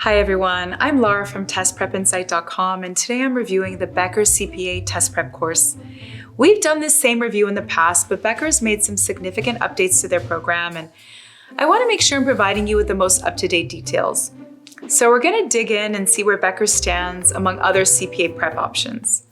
Hi everyone, I'm Lara from testprepinsight.com, and today I'm reviewing the Becker CPA test prep course. We've done this same review in the past, but Becker's made some significant updates to their program, and I want to make sure I'm providing you with the most up-to-date details. So we're going to dig in and see where Becker stands among other CPA prep options.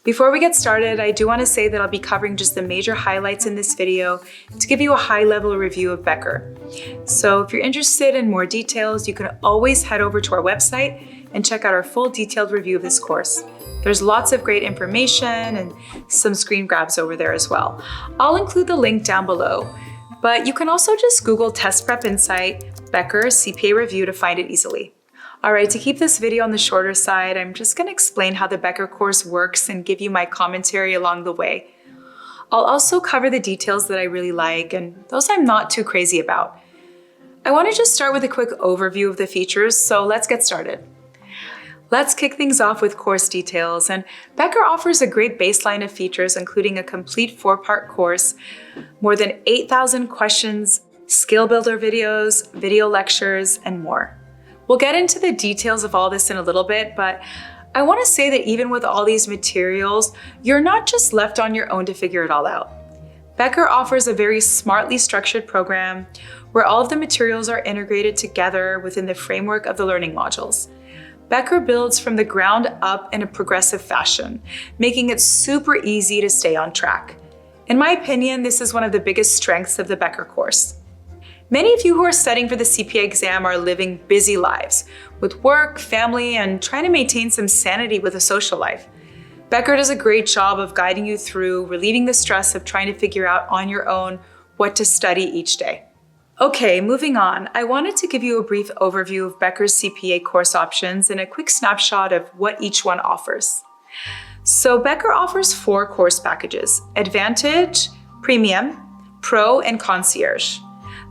Before we get started, I do want to say that I'll be covering just the major highlights in this video to give you a high-level review of Becker. So if you're interested in more details, you can always head over to our website and check out our full detailed review of this course. There's lots of great information and some screen grabs over there as well. I'll include the link down below, but you can also just Google Test Prep Insight Becker CPA Review to find it easily. All right, to keep this video on the shorter side, I'm just going to explain how the Becker course works and give you my commentary along the way. I'll also cover the details that I really like and those I'm not too crazy about. I want to just start with a quick overview of the features, so let's get started. Let's kick things off with course details, and Becker offers a great baseline of features, including a complete 4-part course, more than 8,000 questions, skill builder videos, video lectures, and more. We'll get into the details of all this in a little bit, but I want to say that even with all these materials, you're not just left on your own to figure it all out. Becker offers a very smartly structured program where all of the materials are integrated together within the framework of the learning modules. Becker builds from the ground up in a progressive fashion, making it super easy to stay on track. In my opinion, this is one of the biggest strengths of the Becker course. Many of you who are studying for the CPA exam are living busy lives with work, family, and trying to maintain some sanity with a social life. Becker does a great job of guiding you through, relieving the stress of trying to figure out on your own what to study each day. Okay, moving on, I wanted to give you a brief overview of Becker's CPA course options and a quick snapshot of what each one offers. So Becker offers 4 course packages: Advantage, Premium, Pro, and Concierge.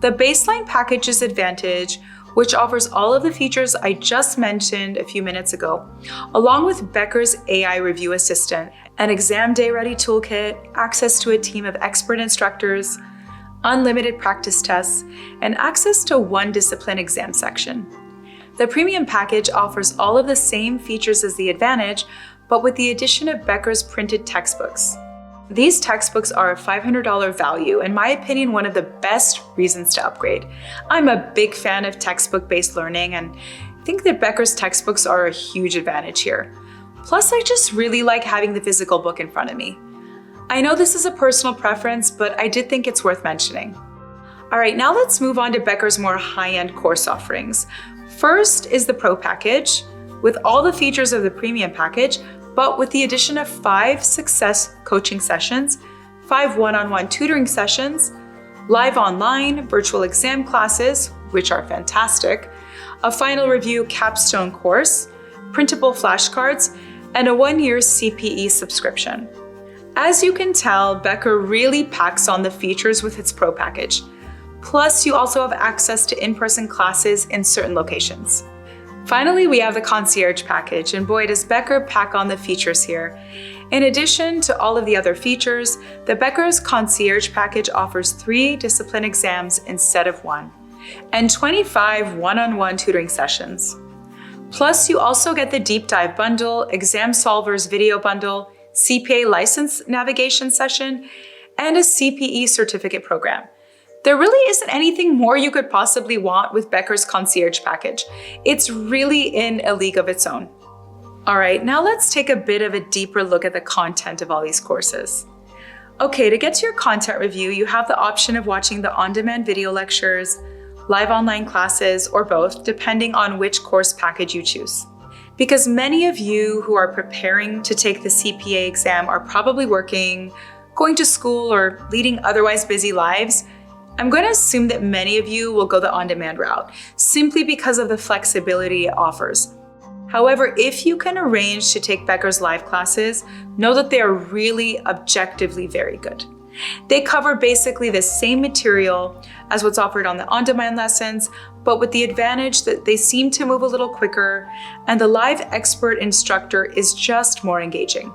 The baseline package is Advantage, which offers all of the features I just mentioned a few minutes ago, along with Becker's AI Review Assistant, an exam day ready toolkit, access to a team of expert instructors, unlimited practice tests, and access to one discipline exam section. The Premium package offers all of the same features as the Advantage, but with the addition of Becker's printed textbooks. These textbooks are a $500 value, in my opinion, one of the best reasons to upgrade. I'm a big fan of textbook-based learning and think that Becker's textbooks are a huge advantage here. Plus, I just really like having the physical book in front of me. I know this is a personal preference, but I did think it's worth mentioning. All right, now let's move on to Becker's more high-end course offerings. First is the Pro package, with all the features of the Premium package, but with the addition of 5 success coaching sessions, 5 one-on-one tutoring sessions, live online virtual exam classes, which are fantastic, a final review capstone course, printable flashcards, and a 1-year CPE subscription. As you can tell, Becker really packs on the features with its Pro package. Plus, you also have access to in-person classes in certain locations. Finally, we have the Concierge package, and boy, does Becker pack on the features here. In addition to all of the other features, the Becker's Concierge package offers 3 discipline exams instead of 1, and 25 one-on-one tutoring sessions. Plus, you also get the Deep Dive Bundle, Exam Solvers Video Bundle, CPA License Navigation Session, and a CPE Certificate Program. There really isn't anything more you could possibly want with Becker's Concierge package. It's really in a league of its own. All right, now let's take a bit of a deeper look at the content of all these courses. Okay, to get to your content review, you have the option of watching the on-demand video lectures, live online classes, or both, depending on which course package you choose. Because many of you who are preparing to take the CPA exam are probably working, going to school, or leading otherwise busy lives, I'm going to assume that many of you will go the on-demand route, simply because of the flexibility it offers. However, if you can arrange to take Becker's live classes, know that they are really objectively very good. They cover basically the same material as what's offered on the on-demand lessons, but with the advantage that they seem to move a little quicker, and the live expert instructor is just more engaging.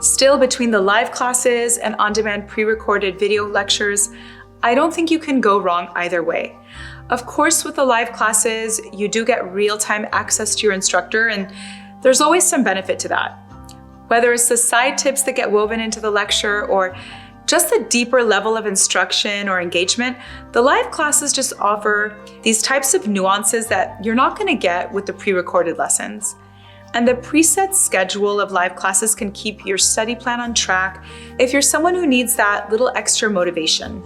Still, between the live classes and on-demand pre-recorded video lectures, I don't think you can go wrong either way. Of course, with the live classes, you do get real-time access to your instructor, and there's always some benefit to that. Whether it's the side tips that get woven into the lecture or just a deeper level of instruction or engagement, the live classes just offer these types of nuances that you're not going to get with the pre-recorded lessons. And the preset schedule of live classes can keep your study plan on track if you're someone who needs that little extra motivation.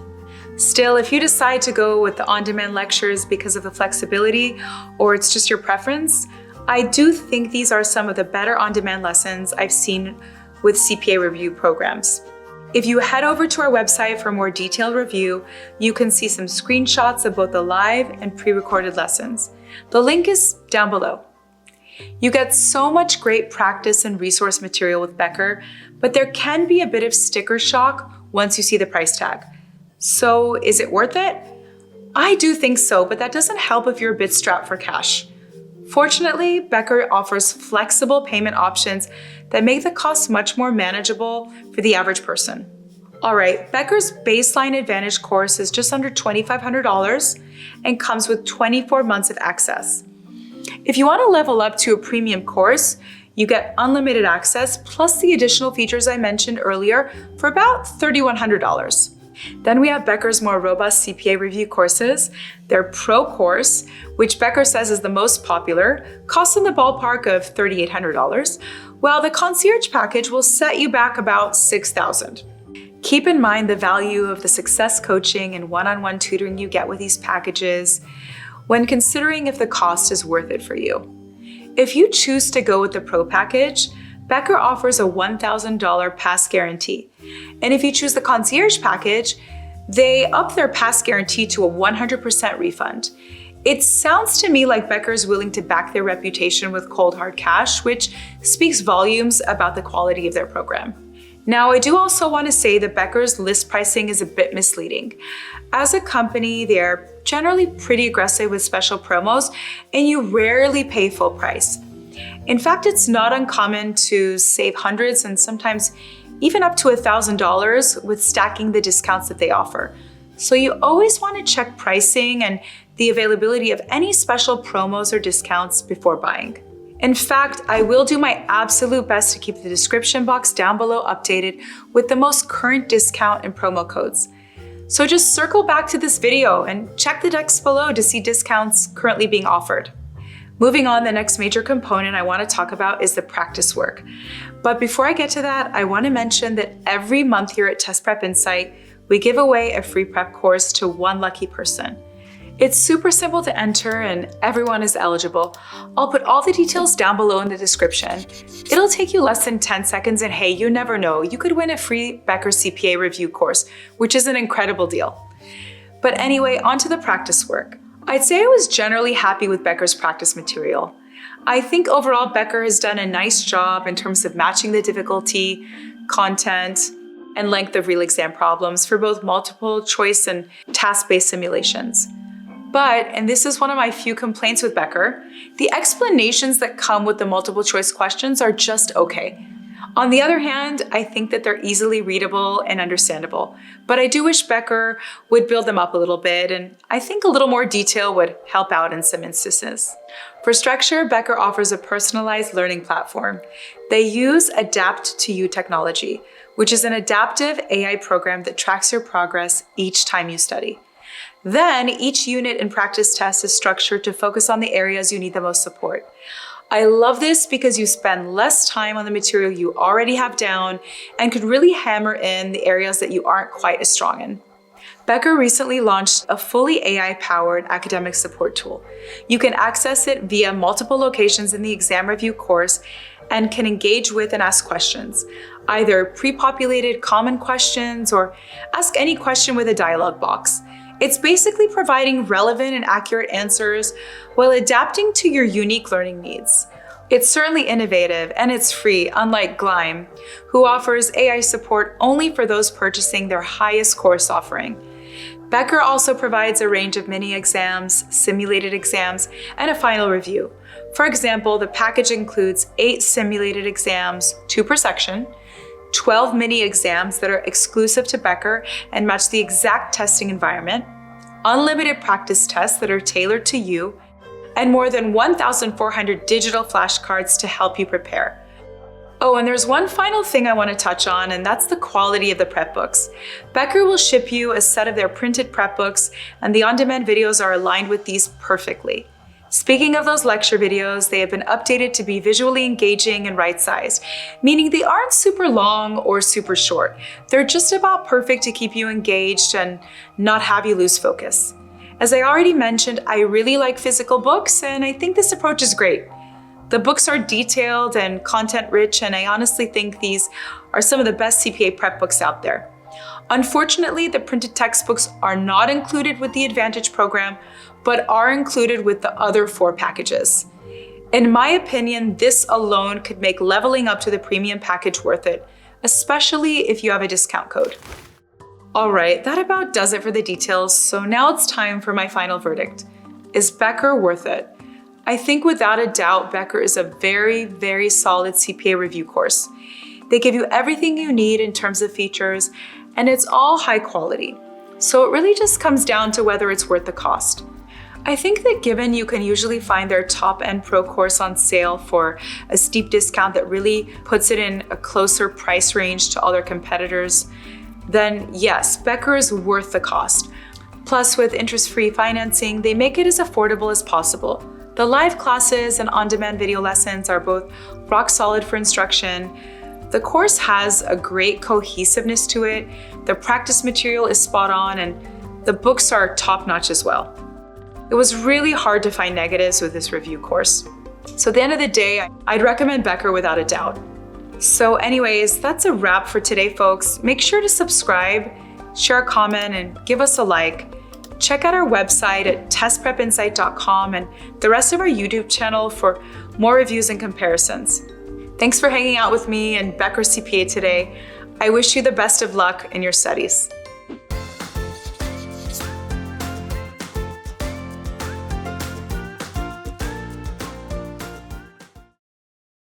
Still, if you decide to go with the on-demand lectures because of the flexibility or it's just your preference, I do think these are some of the better on-demand lessons I've seen with CPA review programs. If you head over to our website for a more detailed review, you can see some screenshots of both the live and pre-recorded lessons. The link is down below. You get so much great practice and resource material with Becker, but there can be a bit of sticker shock once you see the price tag. So is it worth it? I do think so, but that doesn't help if you're a bit strapped for cash. Fortunately, Becker offers flexible payment options that make the cost much more manageable for the average person. All right, Becker's Baseline Advantage course is just under $2,500 and comes with 24 months of access. If you want to level up to a premium course, you get unlimited access plus the additional features I mentioned earlier for about $3,100. Then we have Becker's more robust CPA review courses. Their Pro course, which Becker says is the most popular, costs in the ballpark of $3,800, while the Concierge package will set you back about $6,000. Keep in mind the value of the success coaching and one-on-one tutoring you get with these packages when considering if the cost is worth it for you. If you choose to go with the Pro package, Becker offers a $1,000 pass guarantee. And if you choose the Concierge package, they up their pass guarantee to a 100% refund. It sounds to me like Becker is willing to back their reputation with cold hard cash, which speaks volumes about the quality of their program. Now, I do also want to say that Becker's list pricing is a bit misleading. As a company, they're generally pretty aggressive with special promos, and you rarely pay full price. In fact, it's not uncommon to save hundreds and sometimes even up to $1,000 with stacking the discounts that they offer. So you always want to check pricing and the availability of any special promos or discounts before buying. In fact, I will do my absolute best to keep the description box down below updated with the most current discount and promo codes. So just circle back to this video and check the decks below to see discounts currently being offered. Moving on, the next major component I want to talk about is the practice work. But before I get to that, I want to mention that every month here at Test Prep Insight, we give away a free prep course to one lucky person. It's super simple to enter and everyone is eligible. I'll put all the details down below in the description. It'll take you less than 10 seconds and hey, you never know, you could win a free Becker CPA review course, which is an incredible deal. But anyway, on to the practice work. I'd say I was generally happy with Becker's practice material. I think overall Becker has done a nice job in terms of matching the difficulty, content, and length of real exam problems for both multiple choice and task-based simulations. But, and this is one of my few complaints with Becker, the explanations that come with the multiple choice questions are just okay. On the other hand, I think that they're easily readable and understandable, but I do wish Becker would build them up a little bit, and I think a little more detail would help out in some instances. For structure, Becker offers a personalized learning platform. They use Adapt2You technology, which is an adaptive AI program that tracks your progress each time you study. Then, each unit and practice test is structured to focus on the areas you need the most support. I love this because you spend less time on the material you already have down and could really hammer in the areas that you aren't quite as strong in. Becker recently launched a fully AI-powered academic support tool. You can access it via multiple locations in the exam review course and can engage with and ask questions, either pre-populated common questions or ask any question with a dialog box. It's basically providing relevant and accurate answers while adapting to your unique learning needs. It's certainly innovative and it's free, unlike Gleim, who offers AI support only for those purchasing their highest course offering. Becker also provides a range of mini exams, simulated exams, and a final review. For example, the package includes 8 simulated exams, 2 per section, 12 mini exams that are exclusive to Becker and match the exact testing environment, unlimited practice tests that are tailored to you, and more than 1,400 digital flashcards to help you prepare. Oh, and there's one final thing I want to touch on, and that's the quality of the prep books. Becker will ship you a set of their printed prep books, and the on-demand videos are aligned with these perfectly. Speaking of those lecture videos, they have been updated to be visually engaging and right-sized, meaning they aren't super long or super short. They're just about perfect to keep you engaged and not have you lose focus. As I already mentioned, I really like physical books, and I think this approach is great. The books are detailed and content-rich, and I honestly think these are some of the best CPA prep books out there. Unfortunately, the printed textbooks are not included with the Advantage program, but are included with the other 4 packages. In my opinion, this alone could make leveling up to the premium package worth it, especially if you have a discount code. All right, that about does it for the details, so now it's time for my final verdict. Is Becker worth it? I think without a doubt, Becker is a very, very solid CPA review course. They give you everything you need in terms of features, and it's all high quality. So it really just comes down to whether it's worth the cost. I think that given you can usually find their top-end pro course on sale for a steep discount that really puts it in a closer price range to other competitors, then yes, Becker is worth the cost. Plus, with interest-free financing, they make it as affordable as possible. The live classes and on-demand video lessons are both rock solid for instruction. The course has a great cohesiveness to it. The practice material is spot on, and the books are top-notch as well. It was really hard to find negatives with this review course. So at the end of the day, I'd recommend Becker without a doubt. So anyways, that's a wrap for today, folks. Make sure to subscribe, share a comment, and give us a like. Check out our website at testprepinsight.com and the rest of our YouTube channel for more reviews and comparisons. Thanks for hanging out with me and Becker CPA today. I wish you the best of luck in your studies.